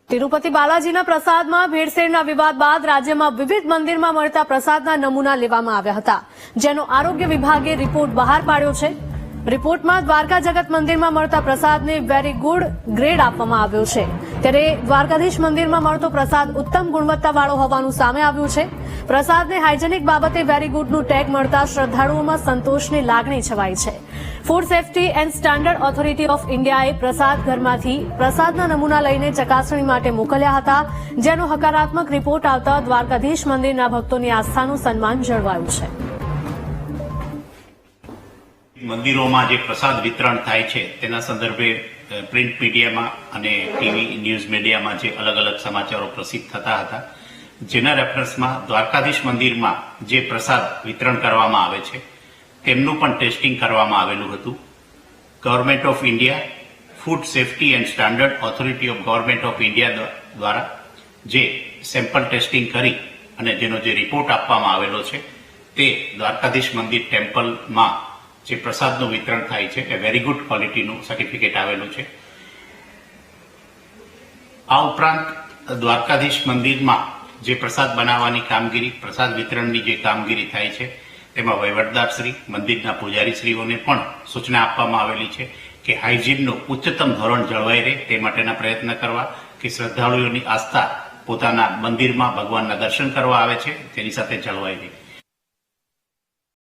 તિરુપતિ બાલાજીના પ્રસાદમાં ભેળસેળના વિવાદ બાદ રાજ્યમાં વિવિધ મંદિરમાં મળતા પ્રસાદના નમૂના લેવામાં આવ્યા હતા, જેનો આરોગ્ય વિભાગે રિપોર્ટ બહાર પાડ્યો છે। રિપોર્ટમાં દ્વારકા જગત મંદિરમાં મળતા પ્રસાદને વેરી ગુડ ગ્રેડ આપવામાં આવ્યો છે, ત્યારે દ્વારકાધીશ મંદિરમાં મળતો પ્રસાદ ઉત્તમ ગુણવત્તાવાળો હોવાનું સામે આવ્યું છે। પ્રસાદને હાઇજેનિક બાબતે વેરી ગુડનું ટેગ મળતા શ્રદ્ધાળુઓમાં સંતોષની લાગણી છવાઈ છે। Food safety and standard authority of ઇન્ડિયાએ પ્રસાદ ઘરમાંથી પ્રસાદના નમૂના લઈને ચકાસણી માટે મોકલ્યા હતા, જેનો હકારાત્મક રિપોર્ટ આવતા દ્વારકાધીશ મંદિરના ભક્તોની આસ્થાનું સન્માન જળવાયું છે। મંદિરોમાં જે પ્રસાદ વિતરણ થાય છે તેના સંદર્ભે પ્રિન્ટ મીડિયામાં અને ટીવી ન્યૂઝ મીડિયામાં જે અલગ અલગ સમાચારો પ્રસિદ્ધ થતા હતા, જેના રેફરન્સમાં દ્વારકાધીશ મંદિરમાં જે પ્રસાદ વિતરણ કરવામાં આવે છે તેમનું પણ ટેસ્ટિંગ કરવામાં આવેલું હતું। Government of India food safety and standard authority of government of India દ્વારા જે સેમ્પલ ટેસ્ટિંગ કરી અને જેનો જે રિપોર્ટ આપવામાં આવેલો છે તે દ્વારકાધીશ મંદિર ટેમ્પલમાં જે પ્રસાદનું વિતરણ થાય છે એ વેરી ગુડ ક્વોલિટીનું સર્ટિફિકેટ આવેલું છે। આ ઉપરાંત દ્વારકાધીશ મંદિરમાં જે પ્રસાદ બનાવવાની કામગીરી, પ્રસાદ વિતરણની જે કામગીરી થાય છે તેમાં વહીવટદારશ્રી, મંદિરના પૂજારીશ્રીઓને પણ સૂચના આપવામાં આવેલી છે કે હાઇજીનનું ઉચ્ચતમ ધોરણ જળવાઈ રહે તે માટેના પ્રયત્ન કરવા, કે શ્રદ્ધાળુઓની આસ્થા પોતાના મંદિરમાં ભગવાનના દર્શન કરવા આવે છે તેની સાથે જળવાઈ રહે।